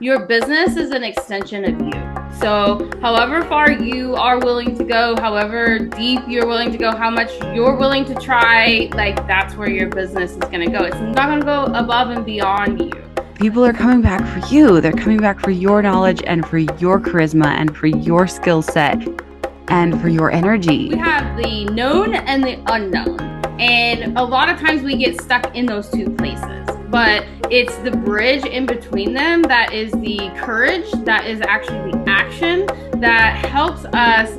Your business is an extension of you. So however far you are willing to go, however deep you're willing to go, how much you're willing to try, like that's where your business is going to go. It's not going to go above and beyond you. People are coming back for you. They're coming back for your knowledge and for your charisma and for your skill set and for your energy. We have the known and the unknown. And a lot of times we get stuck in those two places. But it's the bridge in between them that is the courage, that is actually the action that helps us,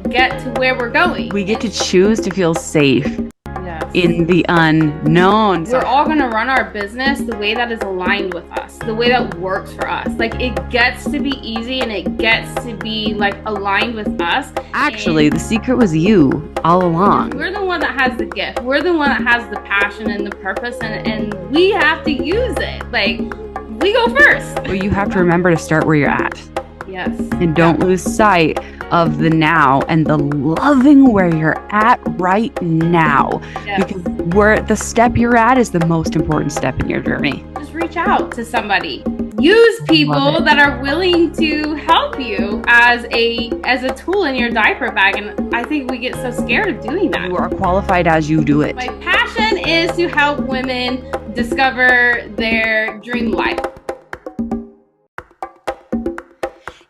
get to where we're going. We get to choose to feel safe. Yes. In the unknown. We're all going to run our business the way that is aligned with us, the way that works for us. Like it gets to be easy and it gets to be like aligned with us. Actually, the secret was you all along. We're the one that has the gift. We're the one that has the passion and the purpose and we have to use it. Like we go first. Well, you have to remember to start where you're at. Yes. And don't lose sight of the now and the loving where you're at right now. Yes. Because the step you're at is the most important step in your journey. Just reach out to somebody. Use people that are willing to help you as a tool in your diaper bag. And I think we get so scared of doing that. You are qualified as you do it. My passion is to help women discover their dream life.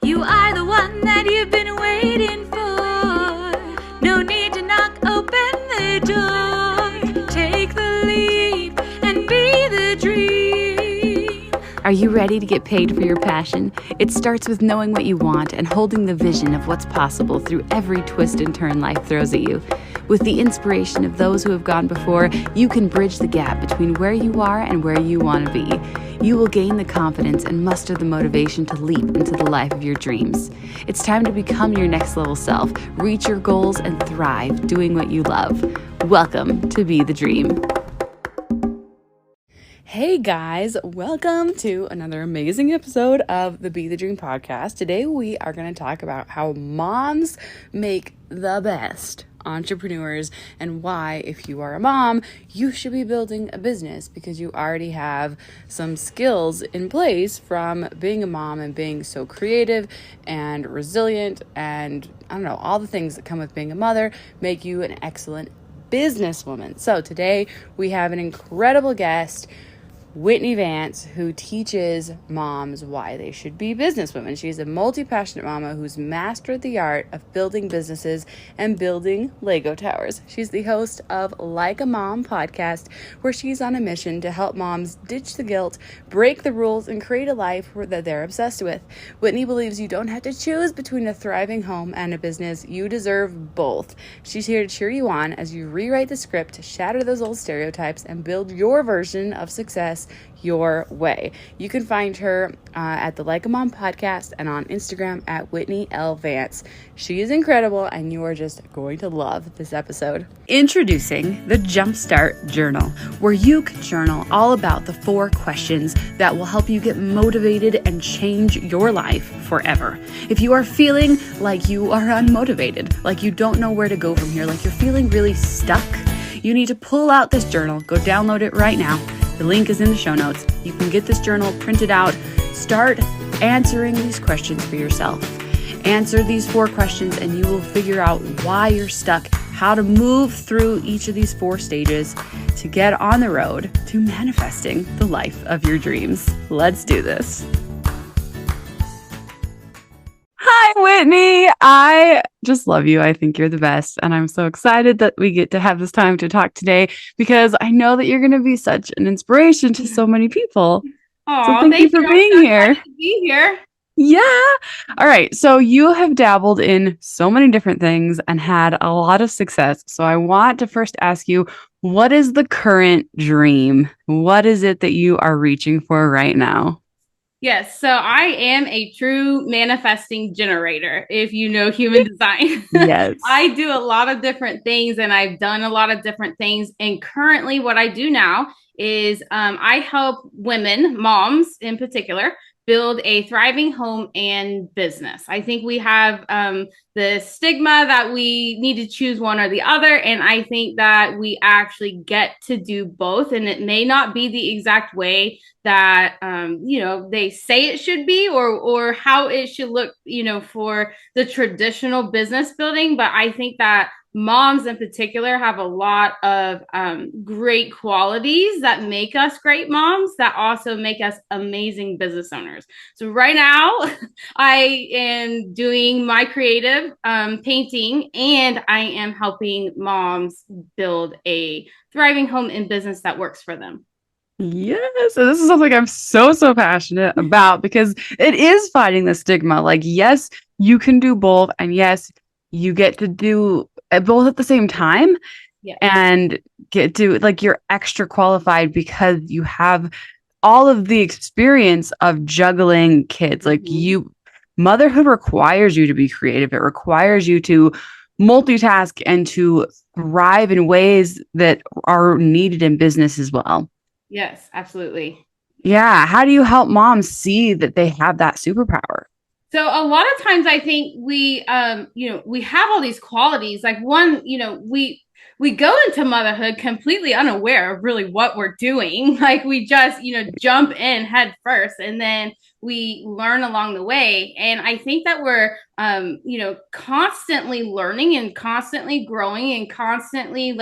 You are the one that you've been waiting for. No need to knock open the door. Take the leap and be the dream. Are you ready to get paid for your passion? It starts with knowing what you want and holding the vision of what's possible through every twist and turn life throws at you. With the inspiration of those who have gone before, you can bridge the gap between where you are and where you want to be. You will gain the confidence and muster the motivation to leap into the life of your dreams. It's time to become your next level self, reach your goals, and thrive doing what you love. Welcome to Be the Dream. Hey guys, welcome to another amazing episode of the Be the Dream podcast. Today we are going to talk about how moms make the best entrepreneurs and why, if you are a mom, you should be building a business because you already have some skills in place from being a mom and being so creative and resilient and all the things that come with being a mother make you an excellent businesswoman. So today we have an incredible guest, Whitney Vance, who teaches moms why they should be businesswomen. She's a multi-passionate mama who's mastered the art of building businesses and building Lego towers. She's the host of Like a Mom podcast, where she's on a mission to help moms ditch the guilt, break the rules, and create a life that they're obsessed with. Whitney believes you don't have to choose between a thriving home and a business. You deserve both. She's here to cheer you on as you rewrite the script to shatter those old stereotypes and build your version of success your way. You can find her at the Like a Mom podcast and on Instagram at Whitney L. Vance. She is incredible and you are just going to love this episode. Introducing the Jumpstart Journal, where you can journal all about the 4 questions that will help you get motivated and change your life forever. If you are feeling like you are unmotivated, like you don't know where to go from here, like you're feeling really stuck, you need to pull out this journal. Go download it right now. The link is in the show notes. You can get this journal printed out. Start answering these questions for yourself. Answer these 4 questions and you will figure out why you're stuck, how to move through each of these 4 stages to get on the road to manifesting the life of your dreams. Let's do this. Hi, Whitney. I just love you. I think you're the best. And I'm so excited that we get to have this time to talk today because I know that you're going to be such an inspiration to so many people. Oh, so thank you for being here. To be here. Yeah. All right. So you have dabbled in so many different things and had a lot of success. So I want to first ask you, what is the current dream? What is it that you are reaching for right now? Yes, so I am a true manifesting generator, if you know human design. Yes. I do a lot of different things and I've done a lot of different things. And currently what I do now is I help women, moms in particular, build a thriving home and business. I think we have the stigma that we need to choose one or the other. And I think that we actually get to do both. And it may not be the exact way that, they say it should be or how it should look, for the traditional business building. But I think that moms in particular have a lot of great qualities that make us great moms that also make us amazing business owners. So right now I am doing my creative painting, and I am helping moms build a thriving home and business that works for them. Yes. And this is something I'm so passionate about because it is fighting the stigma. Like, yes, you can do both. And yes, you get to do both at the same time. Yeah. And get to, like, you're extra qualified because you have all of the experience of juggling kids. Like, motherhood requires you to be creative. It requires you to multitask and to thrive in ways that are needed in business as well. Yes, absolutely. Yeah. How do you help moms see that they have that superpower? So a lot of times I think we have all these qualities. Like one, we go into motherhood completely unaware of really what we're doing. Like we just, jump in head first, and then we learn along the way. And I think that we're, constantly learning and constantly growing and constantly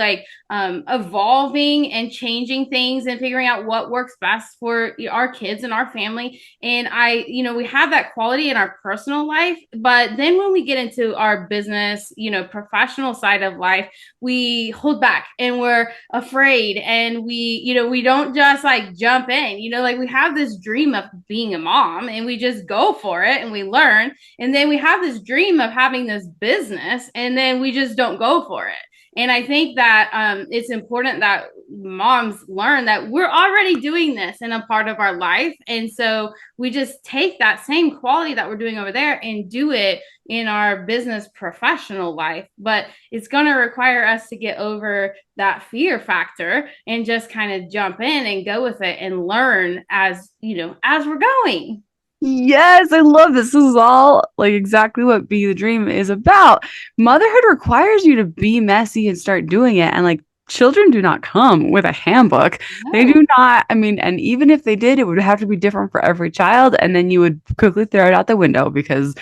evolving and changing things and figuring out what works best for our kids and our family. And we have that quality in our personal life. But then when we get into our business, professional side of life, we hold back and we're afraid, and we don't just jump in, we have this dream of being a mom and we just go for it and we learn, and then we have this dream of having this business and then we just don't go for it. And I think that it's important that moms learn that we're already doing this in a part of our life. And so we just take that same quality that we're doing over there and do it in our business professional life. But it's going to require us to get over that fear factor and just kind of jump in and go with it and learn as we're going. Yes, I love this. This is all like exactly what Be the Dream is about. Motherhood requires you to be messy and start doing it. And like, children do not come with a handbook. No. They do not. I mean, and even if they did, it would have to be different for every child. And then you would quickly throw it out the window because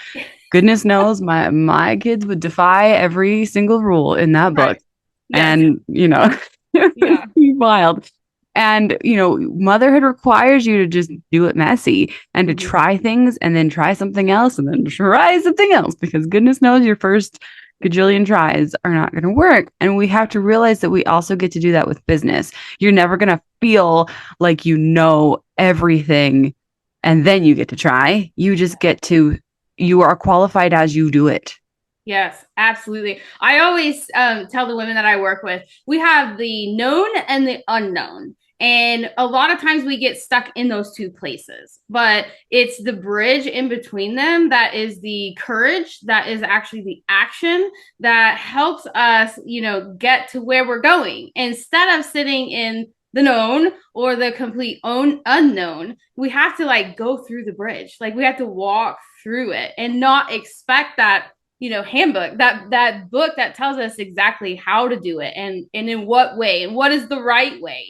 goodness knows my kids would defy every single rule in that book. Yes. And, it'd be wild. And, motherhood requires you to just do it messy and to try things and then try something else and then try something else, because goodness knows your first gajillion tries are not going to work. And we have to realize that we also get to do that with business. You're never going to feel like you know everything and then you get to try. You just you are qualified as you do it. Yes, absolutely. I always tell the women that I work with, we have the known and the unknown. And a lot of times we get stuck in those two places, but it's the bridge in between them that is the courage, that is actually the action that helps us, get to where we're going. Instead of sitting in the known or the complete unknown, we have to go through the bridge. We have to walk through it and not expect that handbook, that book that tells us exactly how to do it and in what way and what is the right way.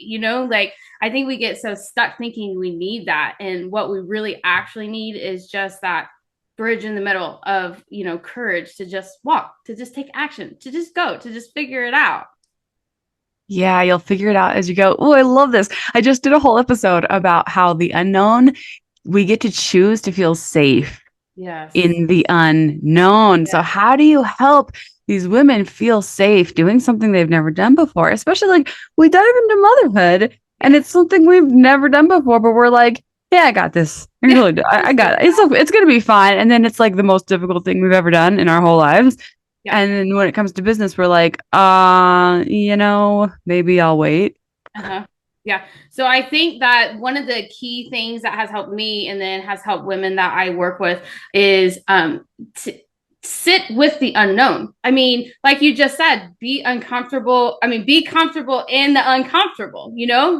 I think we get so stuck thinking we need that, and what we really actually need is just that bridge in the middle of courage to just walk, to just take action, to just go, to just figure it out. Yeah, you'll figure it out as you go. Oh, I love this. I just did a whole episode about how the unknown, we get to choose to feel safe. Yes. In the unknown. Yes. So how do you help these women feel safe doing something they've never done before? Especially we dive into motherhood and it's something we've never done before, but we're like, yeah, I got this. I really do. I got it. It's going to be fine. And then it's the most difficult thing we've ever done in our whole lives. Yeah. And then when it comes to business, we're like, maybe I'll wait. Uh-huh. Yeah. So I think that one of the key things that has helped me and then has helped women that I work with is sit with the unknown. I mean, like you just said, be uncomfortable. I mean, be comfortable in the uncomfortable,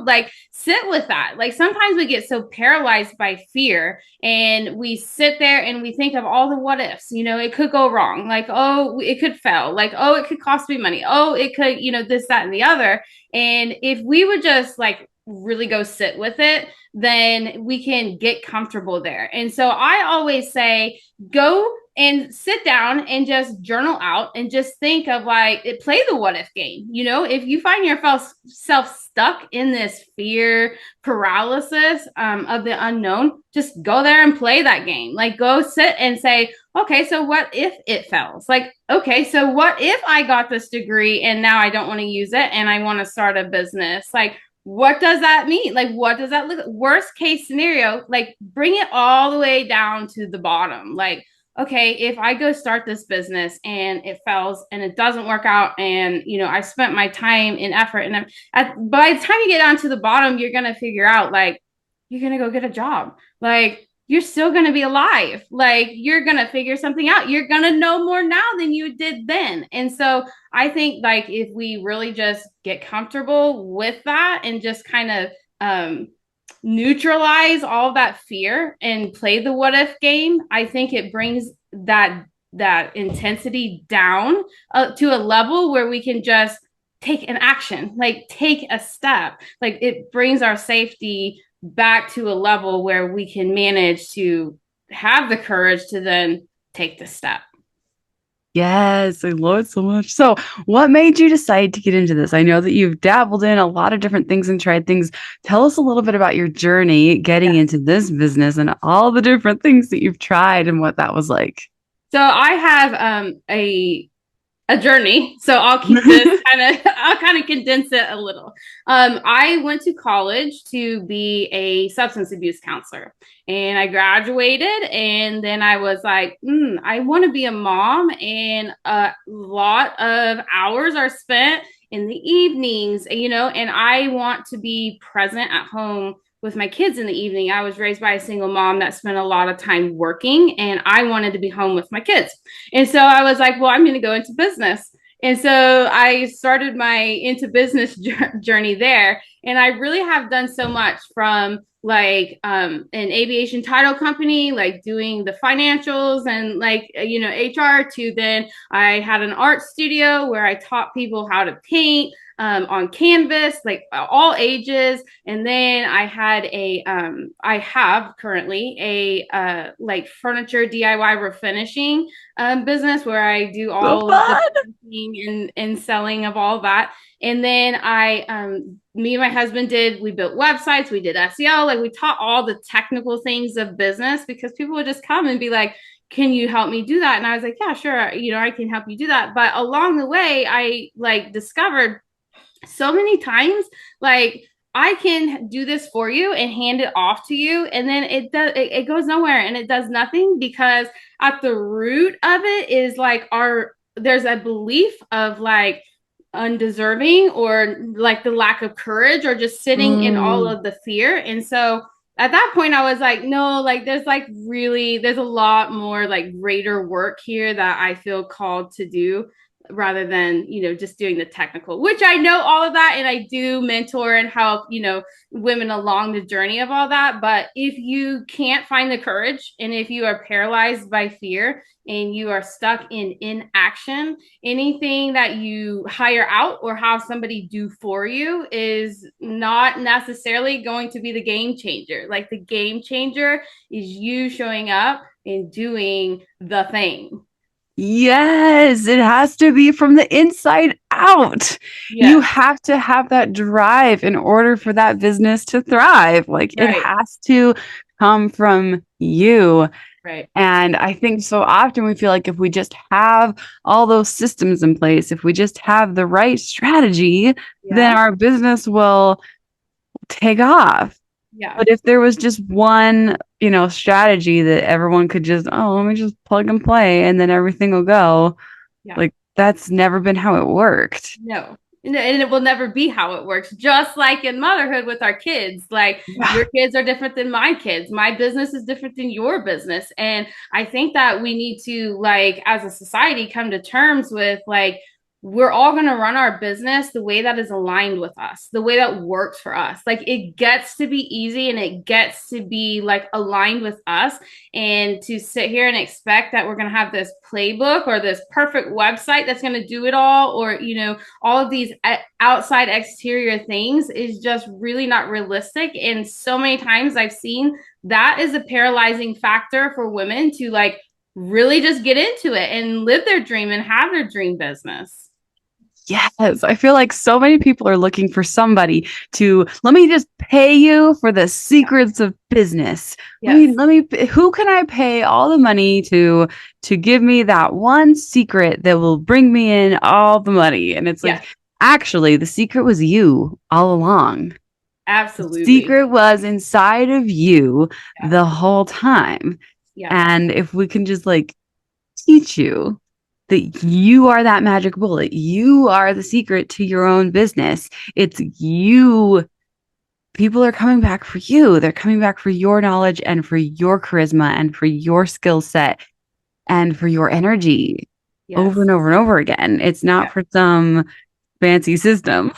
like sit with that. Like sometimes we get so paralyzed by fear and we sit there and we think of all the what ifs, it could go wrong. Like, oh, it could fail. Like, oh, it could cost me money. Oh, it could, this, that, and the other. And if we would just like really go sit with it, then we can get comfortable there. And so I always say, go and sit down and just journal out and just think of like play the what if game. If you find yourself stuck in this fear paralysis of the unknown, just go there and play that game. Like go sit and say, okay, so what if it fails? Like, okay, so what if I got this degree and now I don't want to use it and I want to start a business? Like, what does that mean? Like, what does that look like? Worst case scenario, like bring it all the way down to the bottom. Like, okay, if I go start this business and it fails and it doesn't work out and, I spent my time and effort and by the time you get down to the bottom, you're going to figure out like, you're going to go get a job. Like you're still going to be alive. Like you're going to figure something out. You're going to know more now than you did then. And so I think like if we really just get comfortable with that and just kind of, neutralize all that fear and play the what if game, I think it brings that intensity down to a level where we can just take an action, like take a step. Like it brings our safety back to a level where we can manage to have the courage to then take the step. Yes, I love it so much. So, what made you decide to get into this? I know that you've dabbled in a lot of different things and tried things. Tell us a little bit about your journey getting into this business and all the different things that you've tried and what that was like. So, I have a journey. So I'll keep this I'll kind of condense it a little. I went to college to be a substance abuse counselor and I graduated and then I was like, I want to be a mom, and a lot of hours are spent in the evenings, and I want to be present at home with my kids in the evening. I was raised by a single mom that spent a lot of time working and I wanted to be home with my kids. And so I was like, well, I'm going to go into business. And so I started my into business journey there. And I really have done so much, from like an aviation title company, like doing the financials and like, HR, to then I had an art studio where I taught people how to paint on canvas, like all ages. And then I had I have currently a like furniture DIY refinishing business where I do all of the painting and selling of all that. And then me and my husband we built websites, we did SEO, like we taught all the technical things of business, because people would just come and be like, can you help me do that? And I was like, yeah, sure. I can help you do that. But along the way, I like discovered so many times, like I can do this for you and hand it off to you, and then it goes nowhere and it does nothing, because at the root of it is like there's a belief of like undeserving, or like the lack of courage, or just sitting in all of the fear. And so at that point I was like, no, like there's a lot more like greater work here that I feel called to do, rather than, just doing the technical, which I know all of that. And I do mentor and help, women along the journey of all that. But if you can't find the courage, and if you are paralyzed by fear and you are stuck in inaction, anything that you hire out or have somebody do for you is not necessarily going to be the game changer. Like the game changer is you showing up and doing the thing. Yes, it has to be from the inside out. Yes. You have to have that drive in order for that business to thrive. Like It has to come from you. Right. And I think so often we feel like if we just have all those systems in place, if we just have the right strategy, then our business will take off. Yeah. But if there was just one, strategy that everyone could just, let me just plug and play and then everything will go. Yeah. Like that's never been how it worked. No, and it will never be how it works. Just like in motherhood with our kids, like your kids are different than my kids. My business is different than your business. And I think that we need to, like, as a society, come to terms with, like, we're all going to run our business the way that is aligned with us, the way that works for us. Like, it gets to be easy and it gets to be like aligned with us. And to sit here and expect that we're going to have this playbook or this perfect website that's going to do it all, or, you know, all of these outside exterior things is just really not realistic. And so many times I've seen that is a paralyzing factor for women to, like, really just get into it and live their dream and have their dream business. Yes, I feel like so many people are looking for somebody to, let me just pay you for the secrets of business. Yes. Who can I pay all the money to give me that one secret that will bring me in all the money? And it's like, actually, the secret was you all along. Absolutely. The secret was inside of you the whole time. Yeah. And if we can just, like, teach you that you are that magic bullet, you are the secret to your own business. It's you. People are coming back for you. They're coming back for your knowledge and for your charisma and for your skill set and for your energy over and over and over again. It's not for some fancy system.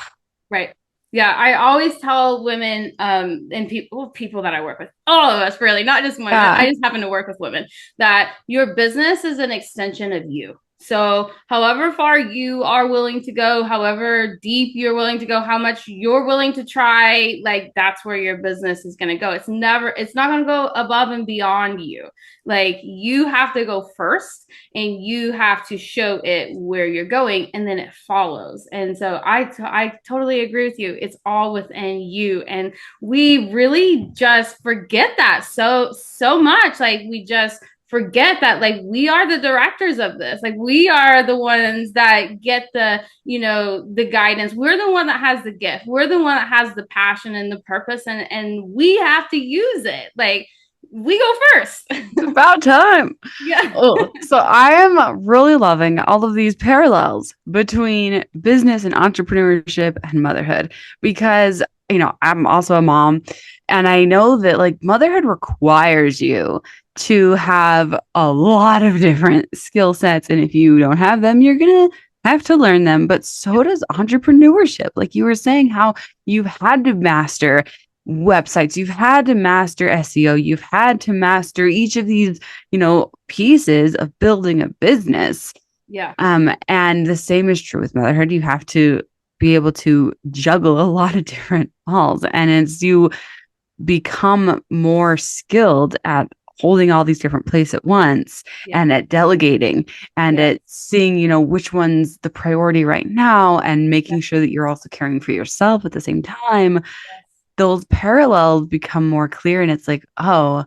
Right. Yeah, I always tell women and people that I work with, all of us really, not just women. I just happen to work with women, that your business is an extension of you. So however far you are willing to go, however deep you're willing to go, how much you're willing to try, like, that's where your business is going to go. It's not going to go above and beyond you. Like, you have to go first and you have to show it where you're going, and then it follows. And so I totally agree with you. It's all within you. And we really just forget that so much. Like, we just forget that, like, we are the directors of this. Like, we are the ones that get the, you know, the guidance. We're the one that has the gift. We're the one that has the passion and the purpose, and we have to use it. Like, we go first. It's about time. Yeah. So I am really loving all of these parallels between business and entrepreneurship and motherhood, because, you know, I'm also a mom, and I know that, like, motherhood requires you to have a lot of different skill sets. And if you don't have them, you're going to have to learn them. But so does entrepreneurship. Like you were saying, how you've had to master websites, you've had to master SEO, you've had to master each of these, you know, pieces of building a business. Yeah. And the same is true with motherhood. You have to be able to juggle a lot of different balls. And as you become more skilled at holding all these different places at once, and at delegating, and at seeing, you know, which one's the priority right now, and making sure that you're also caring for yourself at the same time, those parallels become more clear. And it's like, oh,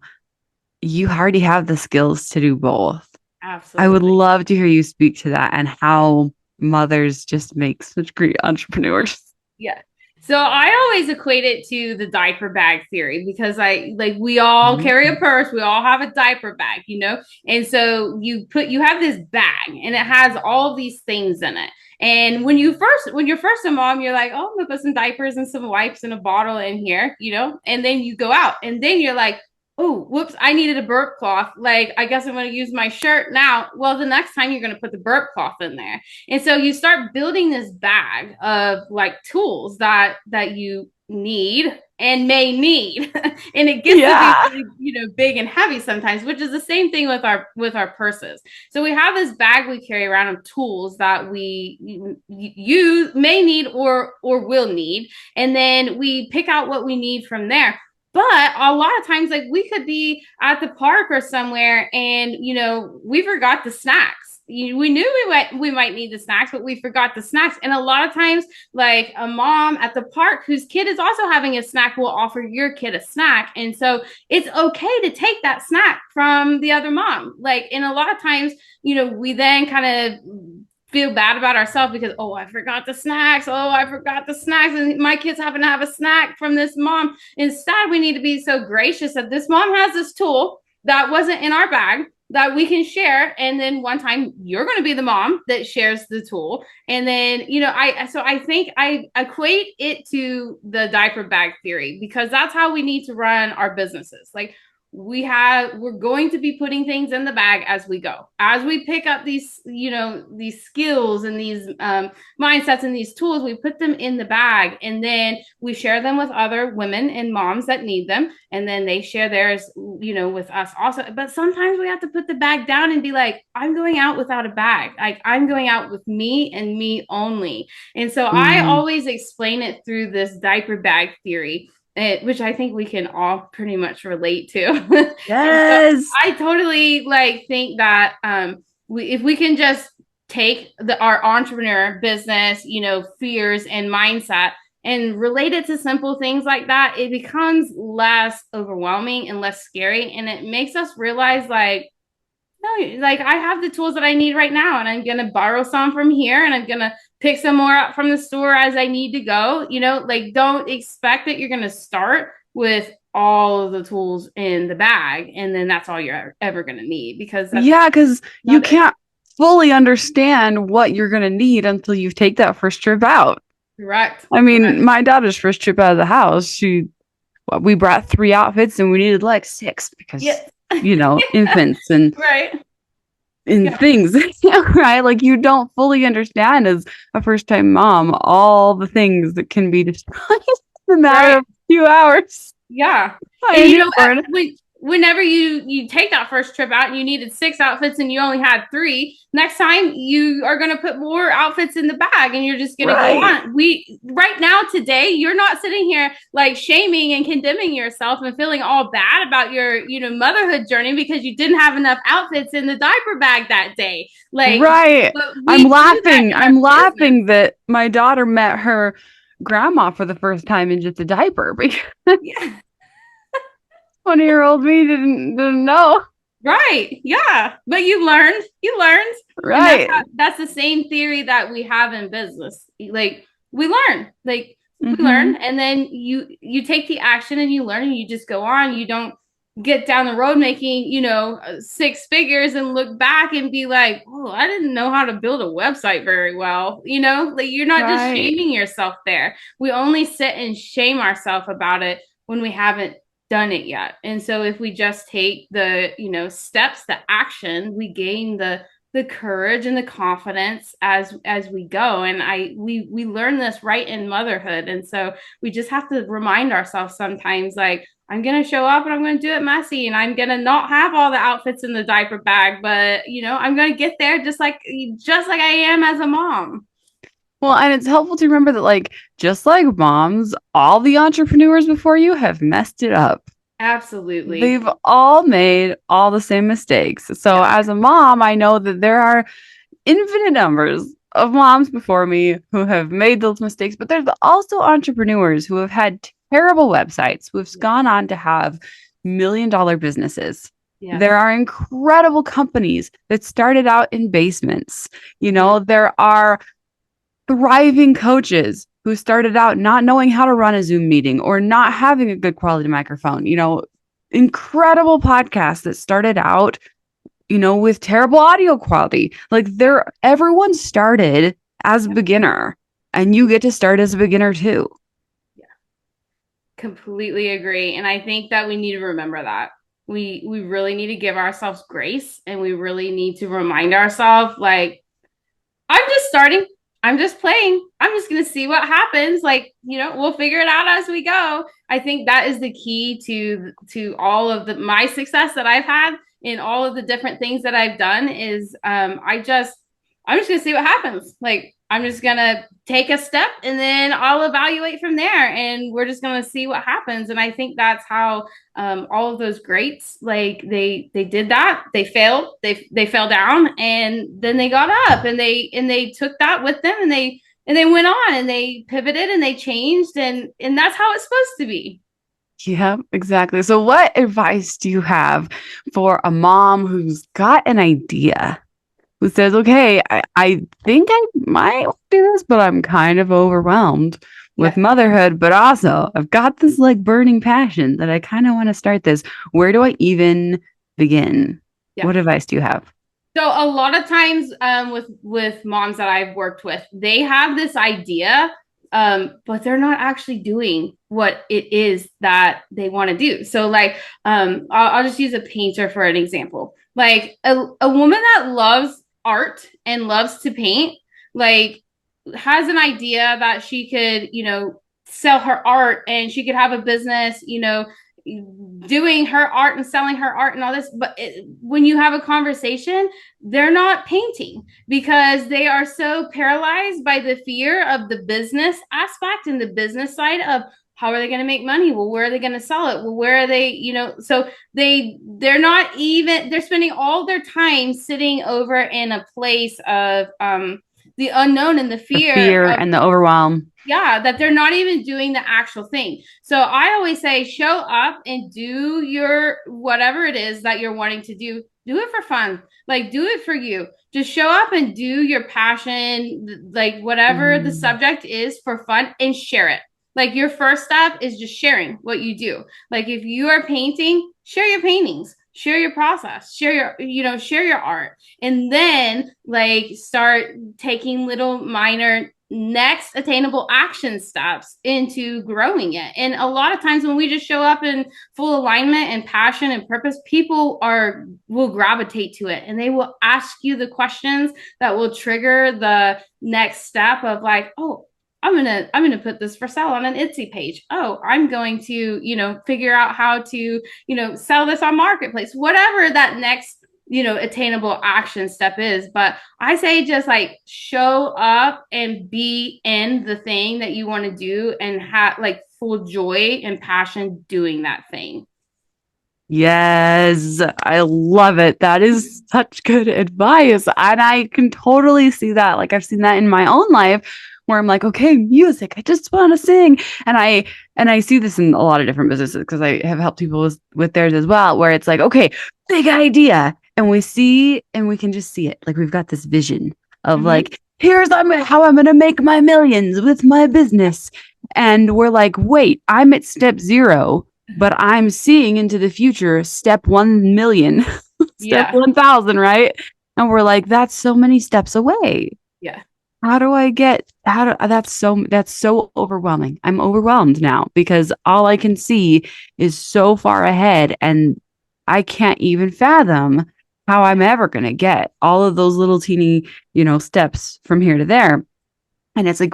you already have the skills to do both. Absolutely. I would love to hear you speak to that and how mothers just make such great entrepreneurs. Yeah. So I always equate it to the diaper bag theory, because we all carry a purse, we all have a diaper bag, you know? And so you have this bag and it has all these things in it. And when you're first a mom, you're like, oh, I'm gonna put some diapers and some wipes and a bottle in here, you know? And then you go out and then you're like, oh, whoops, I needed a burp cloth. Like, I guess I'm going to use my shirt now. Well, the next time you're going to put the burp cloth in there. And so you start building this bag of, like, tools that you need and may need. And it gets to be really, you know, big and heavy sometimes, which is the same thing with our purses. So we have this bag we carry around of tools that you may need or will need. And then we pick out what we need from there. But a lot of times, like, we could be at the park or somewhere and, you know, we forgot the snacks. We knew we might need the snacks, but we forgot the snacks. And a lot of times, like, a mom at the park whose kid is also having a snack will offer your kid a snack. And so it's okay to take that snack from the other mom. Like, and a lot of times, you know, we then kind of feel bad about ourselves because, oh, I forgot the snacks. And my kids happen to have a snack from this mom. Instead, we need to be so gracious that this mom has this tool that wasn't in our bag that we can share. And then one time you're going to be the mom that shares the tool. And then, I think I equate it to the diaper bag theory, because that's how we need to run our businesses. Like, we're going to be putting things in the bag as we go, as we pick up these skills and these mindsets and these tools. We put them in the bag, and then we share them with other women and moms that need them, and then they share theirs with us also. But sometimes we have to put the bag down and be like, I'm going out without a bag. Like, I'm going out with me and me only. And so I always explain it through this diaper bag theory, which I think we can all pretty much relate to. Yes. So I totally think that if we can just take our entrepreneur business, fears and mindset, and relate it to simple things like that, it becomes less overwhelming and less scary. And it makes us realize no, I have the tools that I need right now, and I'm going to borrow some from here, and I'm going to pick some more up from the store as I need to go. Don't expect that you're going to start with all of the tools in the bag, and then that's all you're ever going to need, because you can't fully understand what you're going to need until you take that first trip out. Correct. I mean, my daughter's first trip out of the house, we brought 3 outfits and we needed 6 because infants and things, right? You don't fully understand as a first-time mom all the things that can be destroyed in a matter of a few hours. Yeah. And whenever you take that first trip out and you needed 6 outfits and you only had 3, next time you are going to put more outfits in the bag, and you're just going to go on. Right now, today, you're not sitting here shaming and condemning yourself and feeling all bad about your, motherhood journey because you didn't have enough outfits in the diaper bag that day. I'm laughing that my daughter met her grandma for the first time in just a diaper because 20-year-old me didn't know. Right. Yeah. But you learned. Right. That's the same theory that we have in business. We learn. We learn, and then you take the action and you learn, and you just go on. You don't get down the road making, 6 figures and look back and be like, oh, I didn't know how to build a website very well. You're not just shaming yourself there. We only sit and shame ourselves about it when we haven't done it yet. And so if we just take the steps, the action, we gain the courage and the confidence as we go. And we learn this right in motherhood. And so we just have to remind ourselves sometimes, I'm going to show up and I'm going to do it messy, and I'm going to not have all the outfits in the diaper bag, but I'm going to get there just like I am as a mom. Well, and it's helpful to remember that, just like moms, all the entrepreneurs before you have messed it up. Absolutely. They've all made all the same mistakes. So as a mom, I know that there are infinite numbers of moms before me who have made those mistakes, but there's also entrepreneurs who have had terrible websites, who have gone on to have million-dollar businesses. Yeah. There are incredible companies that started out in basements. There are thriving coaches who started out not knowing how to run a Zoom meeting or not having a good quality microphone. Incredible podcasts that started out, with terrible audio quality. Everyone started as a beginner, and you get to start as a beginner too. Yeah, completely agree. And I think that we need to remember that. We really need to give ourselves grace, and we really need to remind ourselves, I'm just starting. I'm just playing. I'm just going to see what happens. We'll figure it out as we go. I think that is the key to all of my success that I've had in all of the different things that I've done is I'm just going to see what happens. I'm just going to take a step, and then I'll evaluate from there, and we're just going to see what happens. And I think that's how all of those greats, they did that. They failed. They fell down, and then they got up, and they took that with them, and they went on, and they pivoted, and they changed, and that's how it's supposed to be. Yeah, exactly. So what advice do you have for a mom who's got an idea, who says, okay, I think I might do this, but I'm kind of overwhelmed with motherhood, but also I've got this burning passion that I kind of want to start this. Where do I even begin? Yeah. What advice do you have? So a lot of times with moms that I've worked with, they have this idea, but they're not actually doing what it is that they want to do. So like, I'll just use a painter for an example. Like a woman that loves art and loves to paint, like has an idea that she could, sell her art and she could have a business, doing her art and selling her art and all this. But when you have a conversation, they're not painting because they are so paralyzed by the fear of the business aspect and the business side of how are they going to make money? Well, where are they going to sell it? Well, where are they, so they're not even, they're spending all their time sitting over in a place of the unknown and the fear of, and the overwhelm. yeah, that they're not even doing the actual thing. So I always say, show up and do your whatever it is that you're wanting to do. Do it for fun. Like, do it for you. Just show up and do your passion, like whatever the subject is for fun, and share it. Like, your first step is just sharing what you do. Like, if you are painting, share your paintings, share your process, share your art, and then like start taking little minor next attainable action steps into growing it. And a lot of times when we just show up in full alignment and passion and purpose, people will gravitate to it and they will ask you the questions that will trigger the next step of like, oh, I'm gonna put this for sale on an Etsy page. Oh, I'm going to, figure out how to, sell this on Marketplace, whatever that next, attainable action step is. But I say just like show up and be in the thing that you want to do and have like full joy and passion doing that thing. Yes, I love it. That is such good advice. And I can totally see that. Like I've seen that in my own life where I'm like, okay, music, I just want to sing. And I see this in a lot of different businesses because I have helped people with theirs as well, where it's like, okay, big idea. And we can just see it. Like we've got this vision of like, here's how I'm going to make my millions with my business. And we're like, wait, I'm at step 0. But I'm seeing into the future, step 1 million, step 1,000, right? And we're like, that's so many steps away. Yeah. That's so overwhelming. I'm overwhelmed now because all I can see is so far ahead and I can't even fathom how I'm ever going to get all of those little teeny, steps from here to there. And it's like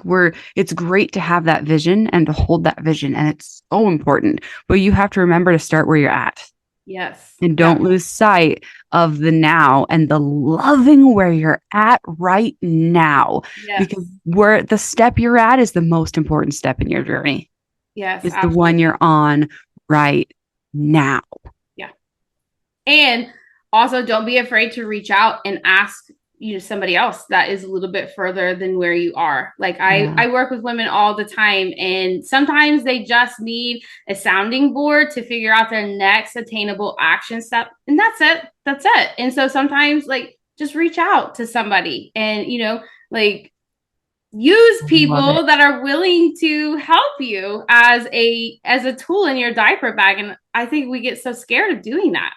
it's great to have that vision and to hold that vision. And it's so important. But you have to remember to start where you're at. Yes. And don't lose sight of the now and the loving where you're at right now. Yes. Because where the step you're at is the most important step in your journey. Yes. It's absolutely the one you're on right now. Yeah. And also don't be afraid to reach out and ask somebody else that is a little bit further than where you are. Like I work with women all the time and sometimes they just need a sounding board to figure out their next attainable action step. And that's it. And so sometimes like just reach out to somebody and, like use people that are willing to help you as a tool in your diaper bag. And I think we get so scared of doing that.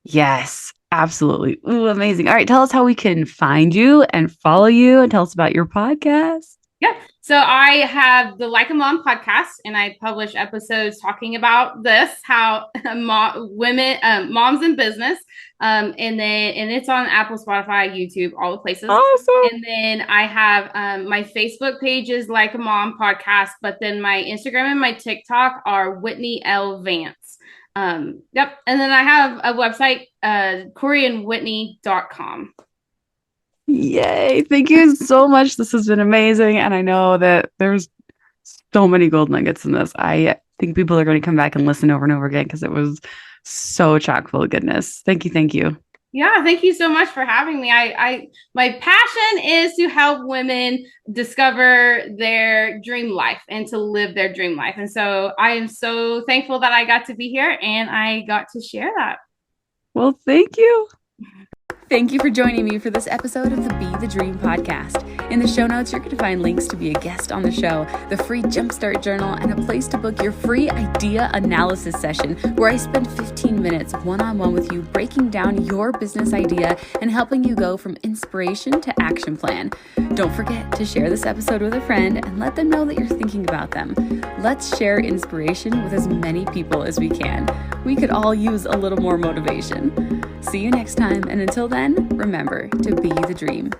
Yes, absolutely. Ooh, amazing. All right. Tell us how we can find you and follow you and tell us about your podcast. Yeah. So I have the Like a Mom podcast and I publish episodes talking about this, how moms in business. And it's on Apple, Spotify, YouTube, all the places. Awesome. And then I have my Facebook page is Like a Mom podcast, but then my Instagram and my TikTok are Whitney L. Vance. Yep. And then I have a website, CoreyandWhitney.com. Yay. Thank you so much. This has been amazing. And I know that there's so many gold nuggets in this. I think people are going to come back and listen over and over again because it was so chock full of goodness. Thank you. Thank you. Yeah, thank you so much for having me. My passion is to help women discover their dream life and to live their dream life. And so I am so thankful that I got to be here and I got to share that. Well, thank you. Thank you for joining me for this episode of the Be the Dream podcast. In the show notes, you're going to find links to be a guest on the show, the free Jumpstart Journal, and a place to book your free idea analysis session where I spend 15 minutes one-on-one with you breaking down your business idea and helping you go from inspiration to action plan. Don't forget to share this episode with a friend and let them know that you're thinking about them. Let's share inspiration with as many people as we can. We could all use a little more motivation. See you next time, and until then, remember to be the dream.